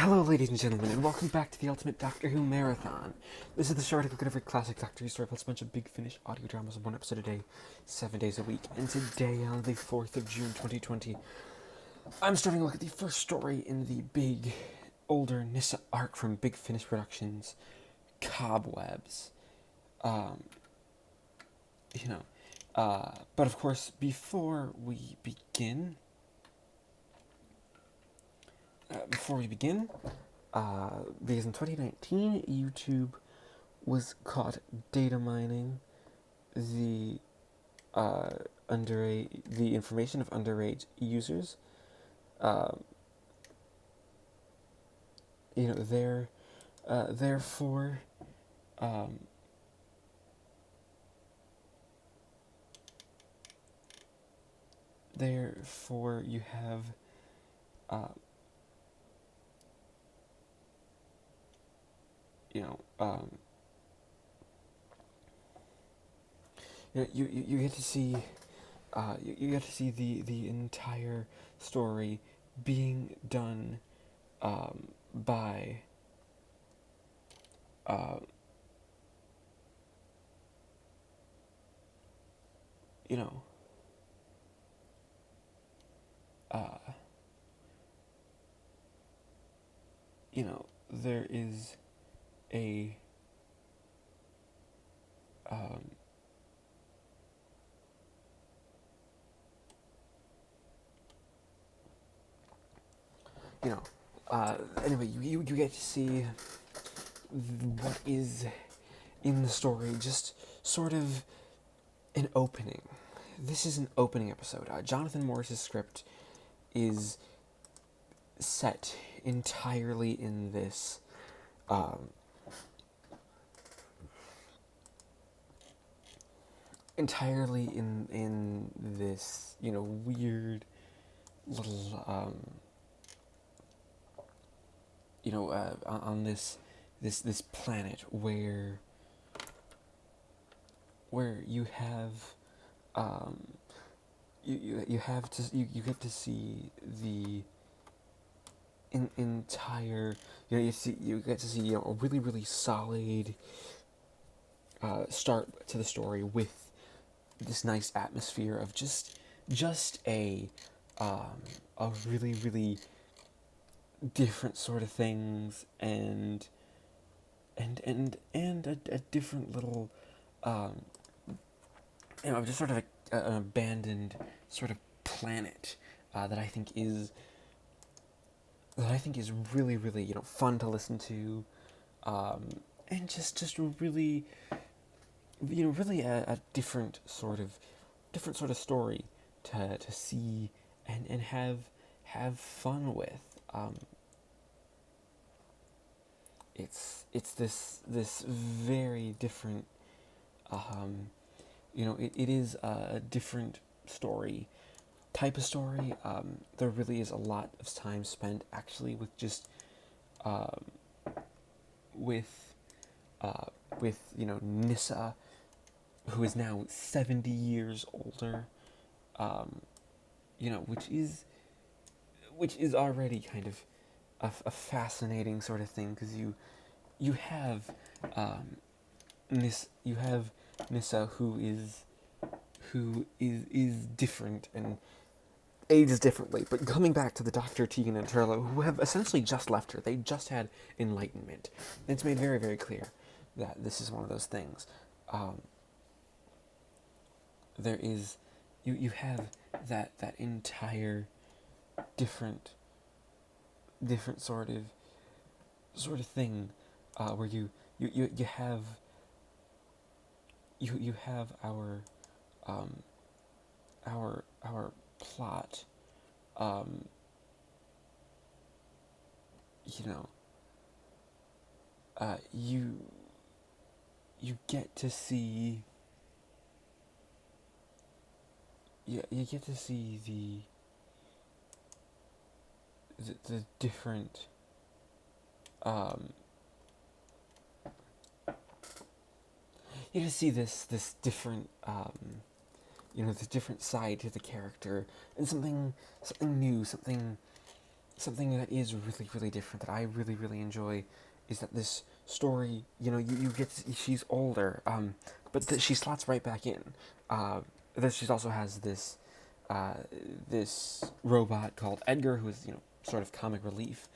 Hello, ladies and gentlemen, and welcome back to the Ultimate Doctor Who Marathon. This is the show to look at every classic Doctor Who story, plus a bunch of big Finish audio dramas, one episode a day, 7 days a week. And today, on the 4th of June, 2020, I'm starting to look at the first story in the big, older Nyssa arc from Big Finish Productions, Cobwebs. But of course, before we begin, because in 2019, YouTube was caught data mining the the information of underage users. Therefore, you have you get to see you get to see the entire story being done by there is a anyway, you get to see what is in the story, just sort of an opening. This is an opening episode. Jonathan Morris's script is set entirely in this weird little on this planet where you have you get to see the entire you get to see a really solid start to the story with this nice atmosphere of just a really different sort of things and a different little just sort of an abandoned sort of planet that I think is really fun to listen to, and just really really a different sort of story to see and have fun with. It's this very different. It is a different story, type of story. There really is a lot of time spent actually with just with Nyssa, who is now 70 years older, which is already kind of a fascinating sort of thing, because you have Nyssa, who is different and ages differently. But coming back to the Dr. Tegan and Turlo, who have essentially just left her, they just had enlightenment. And it's made very, very clear that this is one of those things. There is, you have that entire different sort of thing, where you have our plot, you get to see the different you just see this different this different side to the character, and something new, something something that is really, really different that I really, really enjoy is that this story, you get she's older, but she slots right back in. That she also has this robot called Edgar, who is sort of comic relief,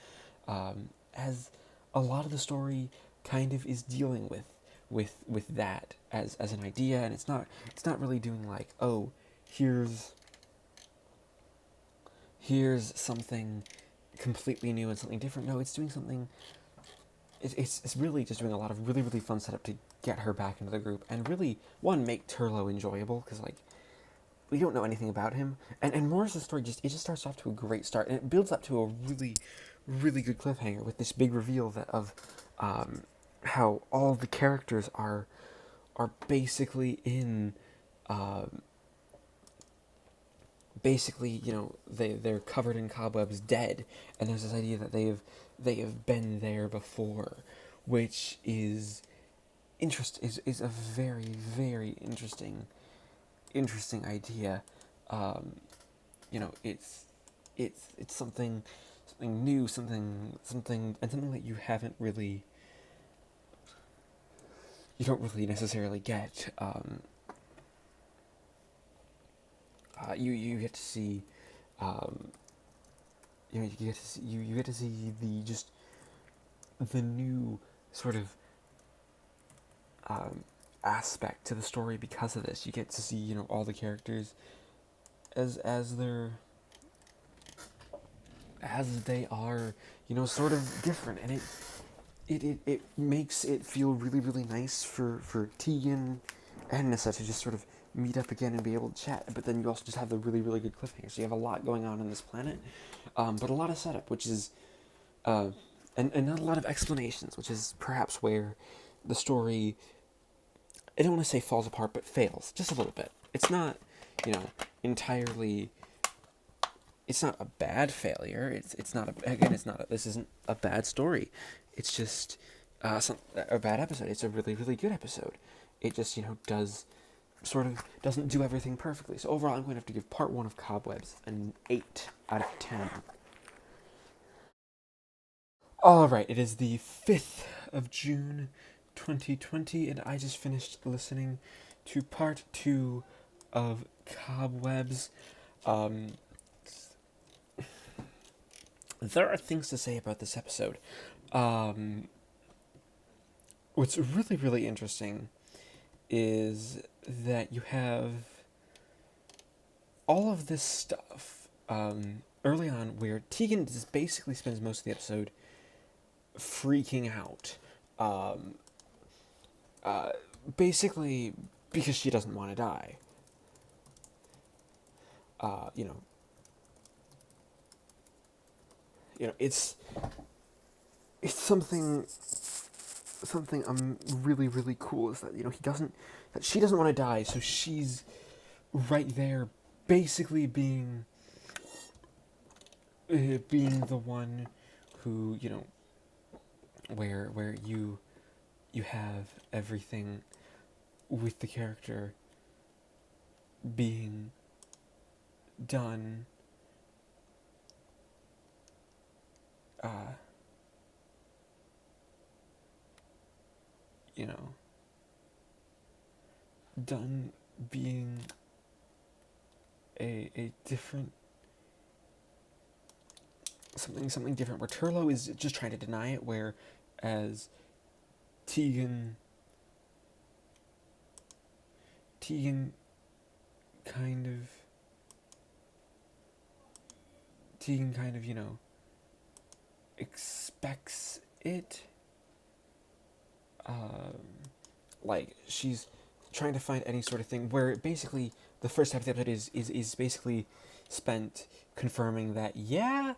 as a lot of the story kind of is dealing with that as an idea, and it's not really doing like, oh, here's something completely new and something different. No, it's doing something. It's really just doing a lot of really, really fun setup to get her back into the group, and really, one, make Turlo enjoyable, because like we don't know anything about him, and Morris's story just starts off to a great start, and it builds up to a really, really good cliffhanger with this big reveal of how all the characters are basically in basically, they're covered in cobwebs, dead, and there's this idea that they have been there before, which is is a very, very interesting idea. It's something new, something and something that you don't really necessarily get. You get to see, you get to see the new sort of aspect to the story because of this. You get to see all the characters as they are sort of different, and it makes it feel really, really nice for Tegan and Nyssa to just sort of meet up again and be able to chat. But then you also just have the really, really good cliffhanger. So you have a lot going on this planet, but a lot of setup, which is and not a lot of explanations, which is perhaps where the story, I don't want to say falls apart, but fails just a little bit. It's not entirely. It's not a bad failure. It's not this isn't a bad story. It's just a bad episode. It's a really, really good episode. It just doesn't do everything perfectly. So overall, I'm going to have to give part 1 of Cobwebs an 8 out of 10. Alright, it is the 5th of June 2020, and I just finished listening to part 2 of Cobwebs. There are things to say about this episode. What's really, really interesting is that you have all of this stuff early on where Tegan just basically spends most of the episode freaking out. Basically because she doesn't want to die. It's something really, really cool is that she doesn't want to die, so she's right there basically being the one who where you have everything with the character being done done being a different something different, where Turlo is just trying to deny it, whereas Tegan kind of expects it. Like she's trying to find any sort of thing where basically the first half of the episode is basically spent confirming that you're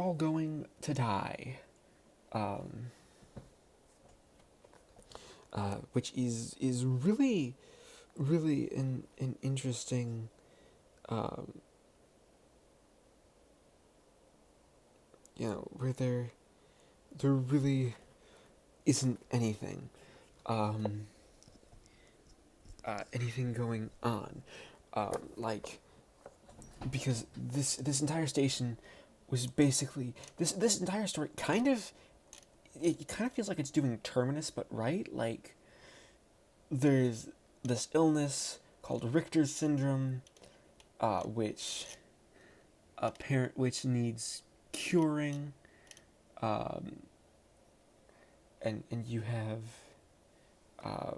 all going to die, which is really, really an interesting where there really isn't anything anything going on, like because this entire station was basically this entire story kind of, it kind of feels like it's doing Terminus, but right, like there's this illness called Richter's syndrome, which which needs curing, um, and you have uh,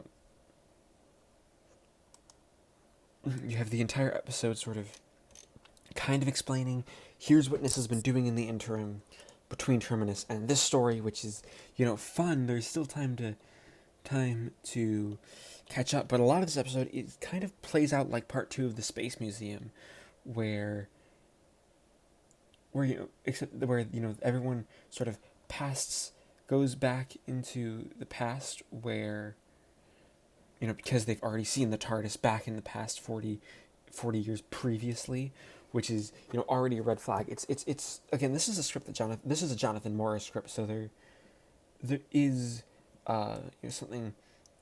the entire episode sort of kind of explaining, here's what Nyssa's been doing in the interim between Terminus and this story, which is, fun. There's still time to catch up, but a lot of this episode, it kind of plays out like part 2 of the Space Museum, where everyone sort of goes back into the past, where because they've already seen the TARDIS back in the past 40 years previously, which is already a red flag. It's again, this is a Jonathan Morris script, so there is something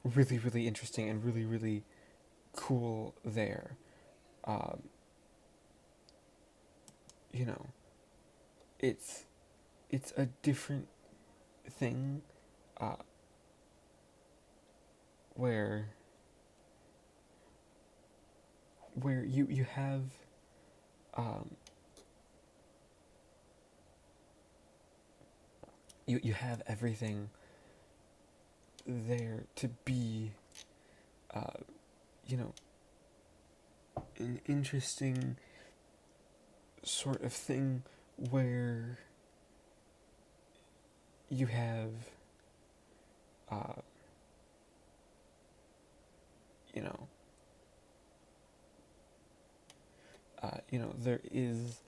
really, really interesting and really, really cool there. It's a different thing, where you have you have everything there to be an interesting sort of thing, where you have there is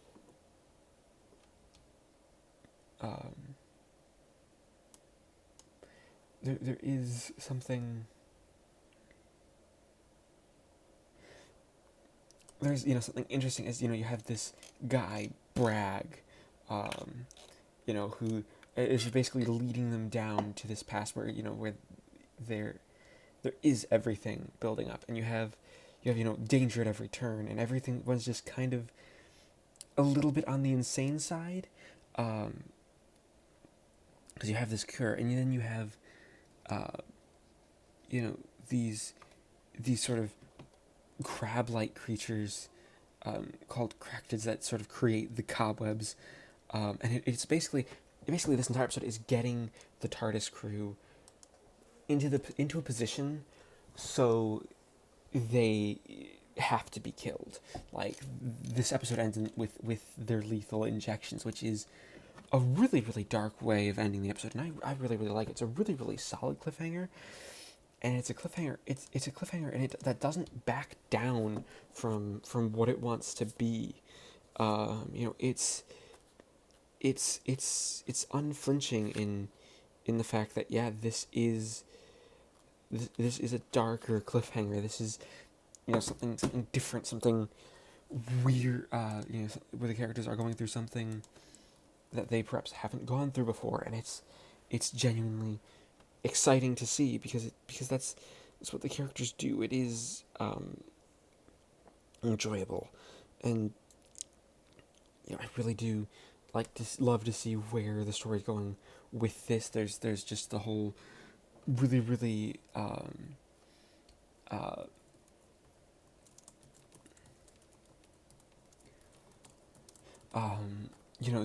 there is something, there's something interesting, as you have this guy Bragg, who is basically leading them down to this past where where there is everything building up, and you have danger at every turn, and everything was just kind of a little bit on the insane side, because you have this cure, and then you have these sort of crab-like creatures, called cractids, that sort of create the cobwebs, and it's basically this entire episode is getting the TARDIS crew into a position so they have to be killed. Like, this episode ends with their lethal injections, which is a really, really dark way of ending the episode, and I really, really like it. It's a really, really solid cliffhanger, and it's a cliffhanger. It's a cliffhanger, and that doesn't back down from what it wants to be. It's unflinching in the fact that, yeah, this is a darker cliffhanger. This is something different, something weird. Where the characters are going through something that they perhaps haven't gone through before, and it's genuinely exciting to see, because that's what the characters do. It is enjoyable, and I really do love to see where the story's going with this. There's just the whole really, really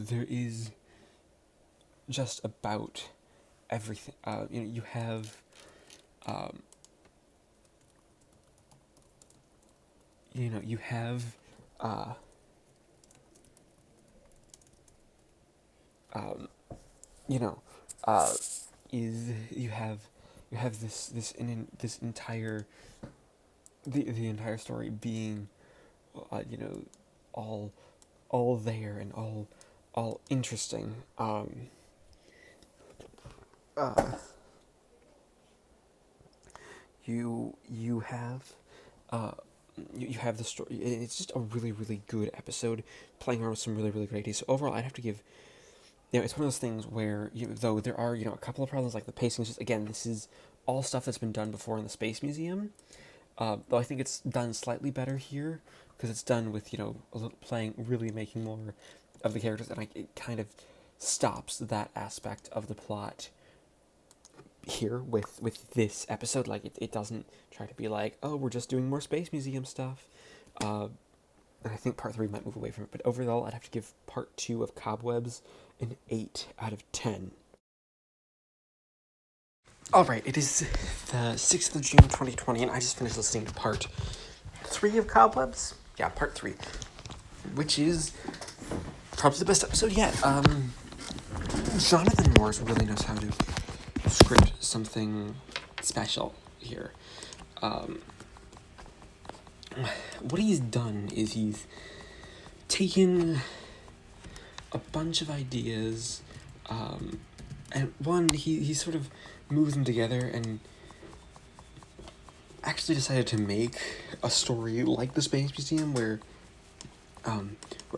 there is just about everything. You have you have is you have this entire the entire story being all there and all interesting. You have you have the story. It's just a really, really good episode, playing around with some really, really great ideas. So overall, I'd have to give. It's one of those things where, though there are a couple of problems, like the pacing is just, again, this is all stuff that's been done before in the Space Museum. Though I think it's done slightly better here. because it's done with, you know, a little playing, really making more of the characters, and it kind of stops that aspect of the plot here with this episode. Like, it doesn't try to be like, oh, we're just doing more Space Museum stuff. And I think part 3 might move away from it, but overall, I'd have to give part 2 of Cobwebs an 8 out of 10. Alright, it is the 6th of June 2020, and I just finished listening to part 3 of Cobwebs. Yeah, part 3. Which is probably the best episode yet. Jonathan Morris really knows how to script something special here. What he's done is he's taken a bunch of ideas, and one, he sort of moves them together and actually decided to make a story like the Space Museum where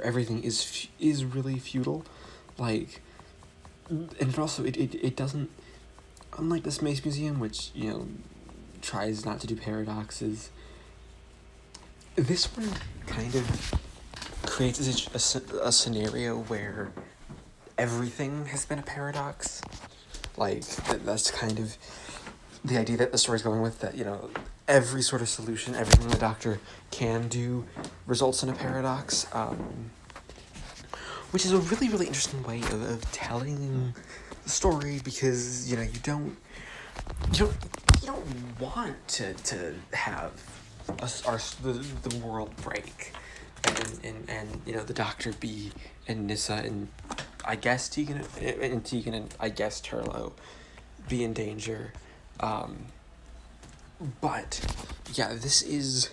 everything is really feudal, like, and also it doesn't, unlike the Space Museum, which, you know, tries not to do paradoxes, this one kind of creates a scenario where everything has been a paradox. Like, that's kind of the idea that the story's going with, that, you know, every sort of solution, everything the Doctor can do results in a paradox, which is a really, really interesting way of telling the story, because, you know, you don't want to have the world break, and you know, the Doctor be, and Nyssa and I guess Tegan and I guess Turlo be in danger, but yeah, this is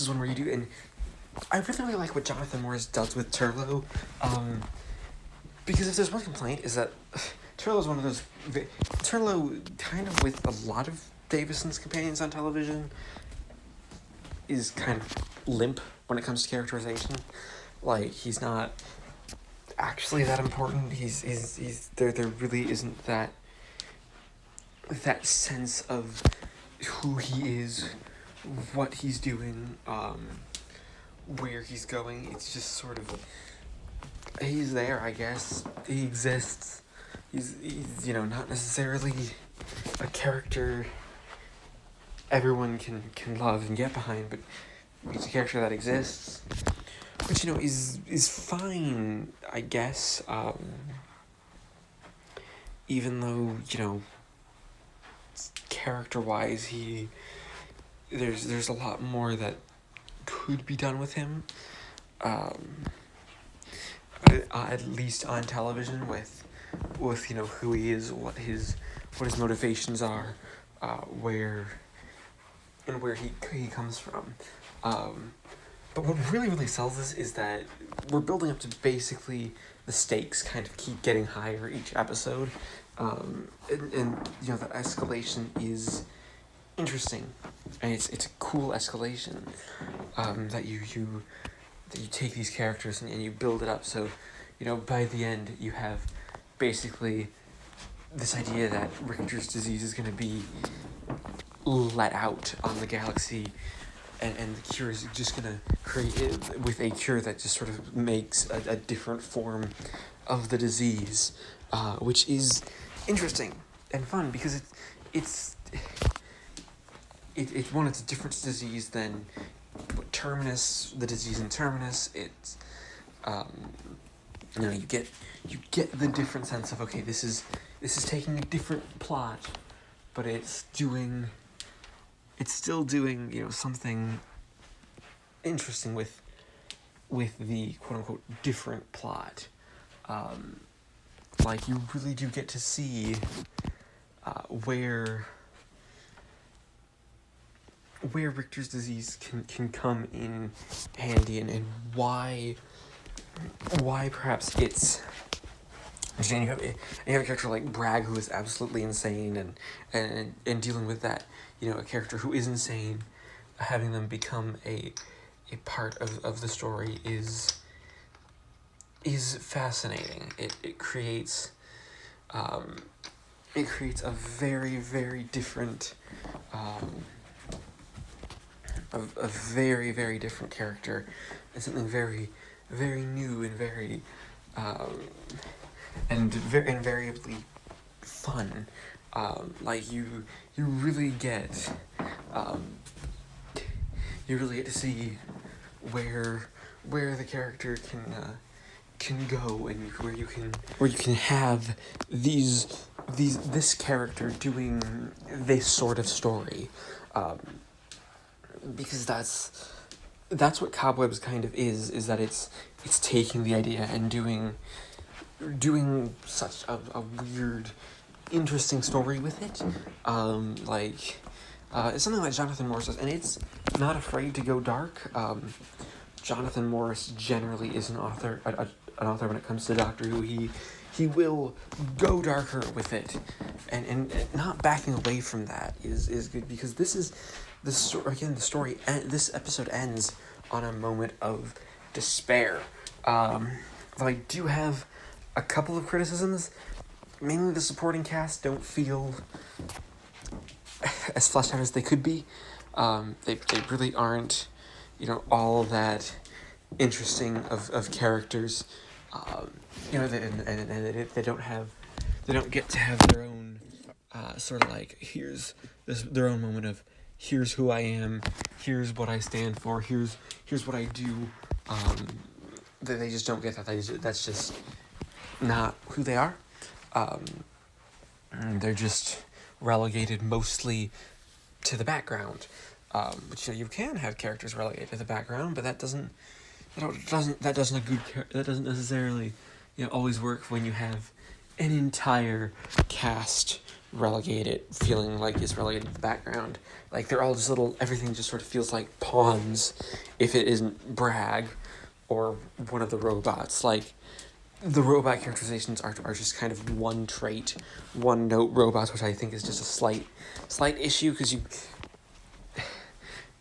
one where you do, and I really, really like what Jonathan Morris does with Turlo, because if there's one complaint, is that Turlo's one of those, Turlo, kind of with a lot of Davison's companions on television, is kind of limp when it comes to characterization. Like, he's not actually that important. He's there really isn't that sense of who he is, what he's doing, where he's going. It's just sort of, he's there, I guess. He exists. He's you know, not necessarily a character everyone can love and get behind, but he's a character that exists, which, you know, is fine, I guess, even though, you know, character-wise, there's a lot more that could be done with him, at least on television, with you know, who he is, what his motivations are, where he comes from. But what really, really sells this is that we're building up to basically the stakes kind of keep getting higher each episode. And you know, that escalation is interesting, and it's a cool escalation, that you take these characters and you build it up, so, you know, by the end you have basically this idea that Richter's disease is going to be let out on the galaxy, and the cure is just going to create it with a cure that just sort of makes a different form of the disease, which is interesting and fun, because it's a different disease than Terminus, the disease in Terminus. It's you know, you get the different sense of, okay, this is taking a different plot, but it's still doing, you know, something interesting with the quote-unquote different plot. Like, you really do get to see where Richter's disease can come in handy, and why perhaps it's, and you have a character like Bragg, who is absolutely insane, and dealing with that, you know, a character who is insane, having them become a part of the story is fascinating. It creates a very, very different a very, very different character, and something very, very new and very, and very invariably fun. Like you really get, um, you really get to see where the character can go, and where you can have this character doing this sort of story, because that's what Cobwebs kind of is that it's taking the idea and doing such a weird, interesting story with it. It's something like Jonathan Morris does, and it's not afraid to go dark. Jonathan Morris generally is an author when it comes to Doctor Who. He will go darker with it, and not backing away from that is good, because this is the story. This episode ends on a moment of despair. I do have a couple of criticisms. Mainly the supporting cast don't feel as fleshed out as they could be. They really aren't, all that interesting of characters. They don't get to have their own sort of like, here's their own moment of, here's who I am, here's what I stand for, here's what I do. They just don't get that. That's just not who they are. They're just relegated mostly to the background, which you can have characters relegated to the background, but that doesn't necessarily always work when you have an entire cast relegated, feeling like it's relegated to the background. Like, they're all just everything just sort of feels like pawns if it isn't Bragg or one of the robots. Like, the robot characterizations are just kind of one trait, one note robots, which I think is just a slight issue, because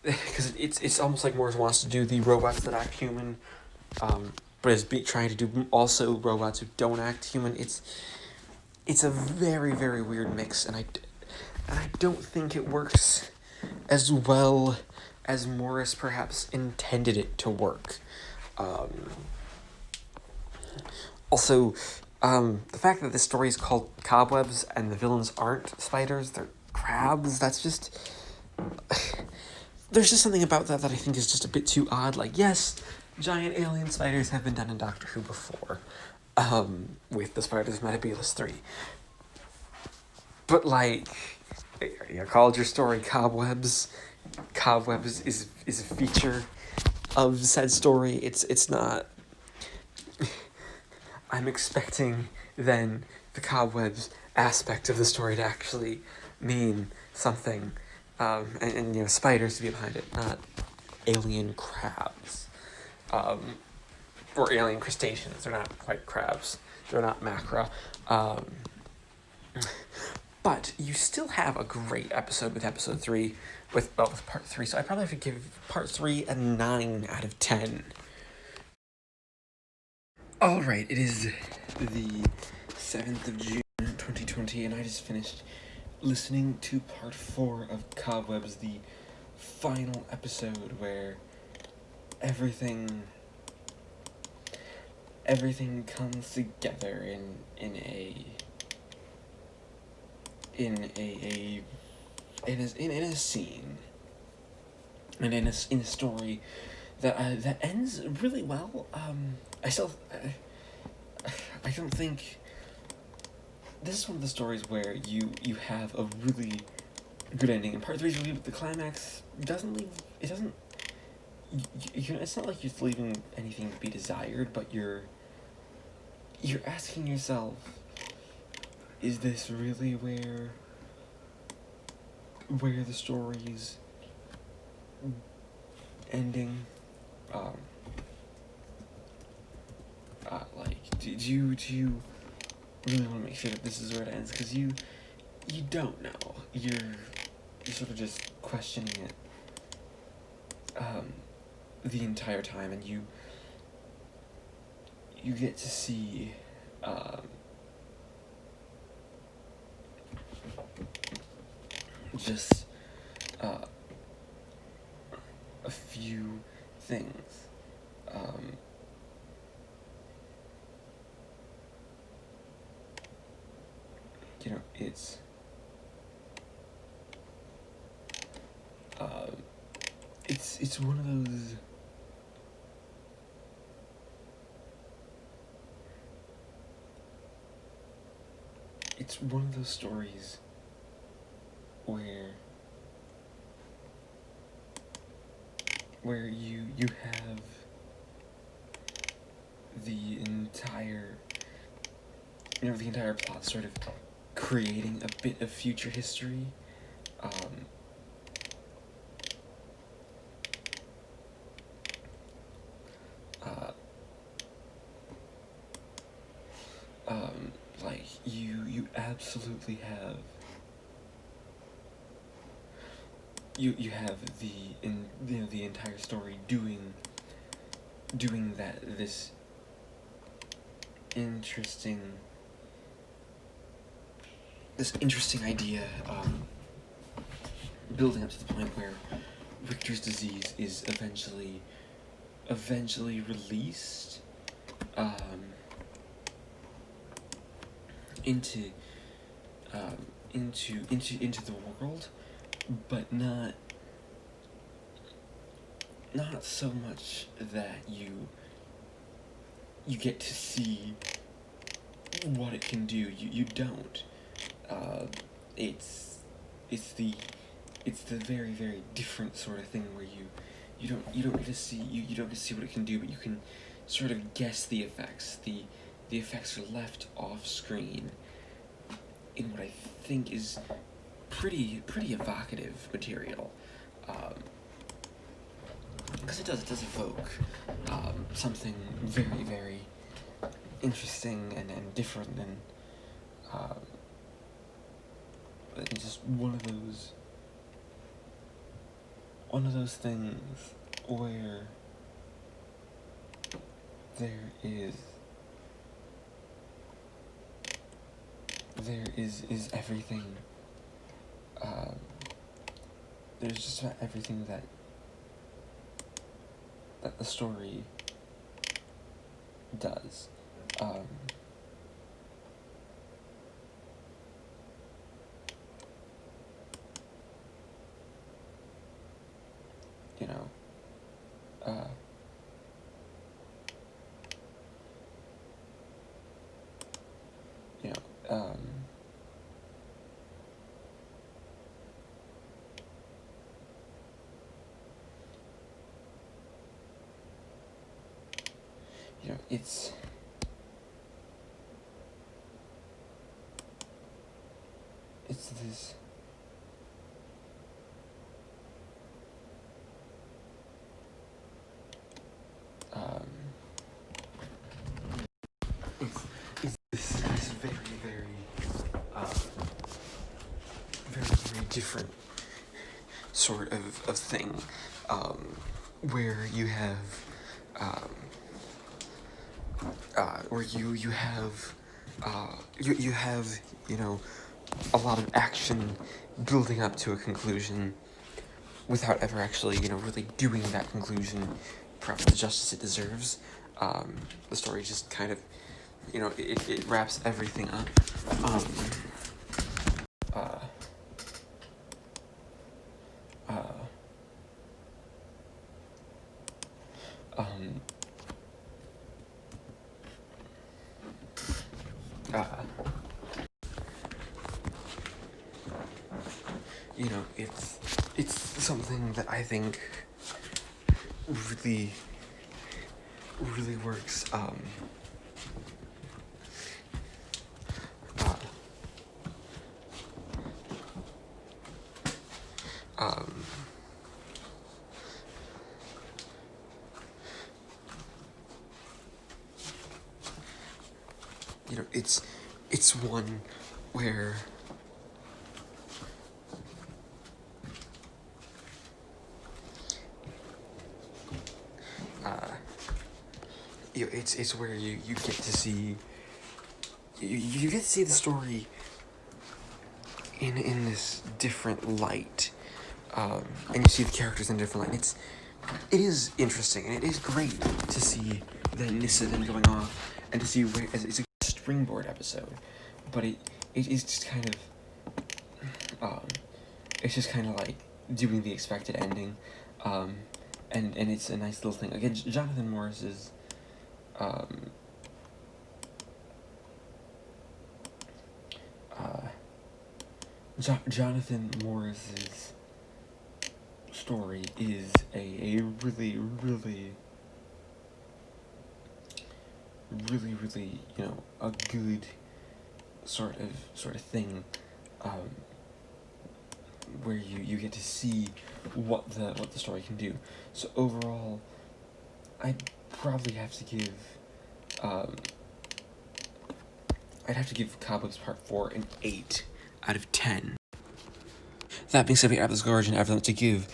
it's almost like Morris wants to do the robots that act human, but is trying to do also robots who don't act human. It's a very, very weird mix, and I don't think it works as well as Morris perhaps intended it to work. Also, the fact that this story is called Cobwebs and the villains aren't spiders, they're crabs, that's just... There's just something about that I think is just a bit too odd. Like, yes, giant alien spiders have been done in Doctor Who before, with the Spiders of Metebelis 3. But, like, you called your story Cobwebs. Cobwebs is a feature of said story. It's not... I'm expecting, then, the Cobwebs aspect of the story to actually mean something, and spiders to be behind it, not alien crabs, or alien crustaceans. They're not quite crabs. They're not macra. But you still have a great episode with episode 3, with part 3, so I probably have to give part 3 a 9 out of 10. Alright, it is the 7th of June, 2020, and I just finished listening to part 4 of Cobwebs, the final episode where everything comes together in a scene, and in a story that ends really well. I don't think this is one of the stories where you have a really good ending. And part 3 is really, the climax doesn't leave. It doesn't. It's not like you're leaving anything to be desired, but you're asking yourself, is this really where the story's ending? Do you really want to make sure that this is where it ends? Because you don't know. You're sort of just questioning it the entire time, and you get to see few things. You know, it's one of those. It's one of those stories where you have the entire plot sort of creating a bit of future history. Like you absolutely have you have the entire story doing this interesting idea, building up to the point where Richter's disease is eventually released into the world, but not so much that you get to see what it can do. You don't. It's the very, very different sort of thing where you don't get to see you don't get to see what it can do, but you can sort of guess the effects. The effects are left off screen in what I think is pretty evocative material, because it does evoke something very, very interesting and different, and it's just one of those things where there is everything. There's just about everything that the story does. You know, it's this it's this very, very different sort of thing, where you have you have a lot of action building up to a conclusion without ever actually really doing that conclusion perhaps the justice it deserves. The story just kind of it wraps everything up. It's something that I think really works. It's one where it's where you get to see you get to see the story in this different light, and you see the characters in a different light. it is interesting, and it is great to see the Nyssa then going off, and to see where it's a springboard episode, but it is just kind of it's just kind of like doing the expected ending, and it's a nice little thing. Again, Jonathan Morris's Jonathan Morris's story is a really, really, really, really, a good sort of thing, where you get to see what the story can do. So overall, I'd probably have to give Cobwebs Part 4 an 8 out of 10. That being said, we have this origin average to give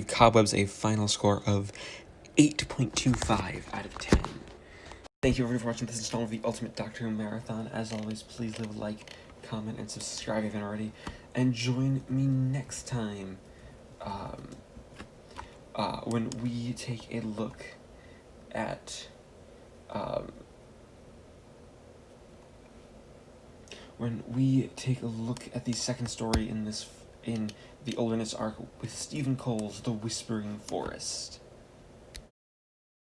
Cobwebs a final score of 8.25 out of 10. Thank you everybody for watching this installment of the Ultimate Doctor Who Marathon. As always, please leave a like, comment, and subscribe if you haven't already. And join me next time when we take a look at the second story in the Olderness arc with Stephen Cole's The Whispering Forest.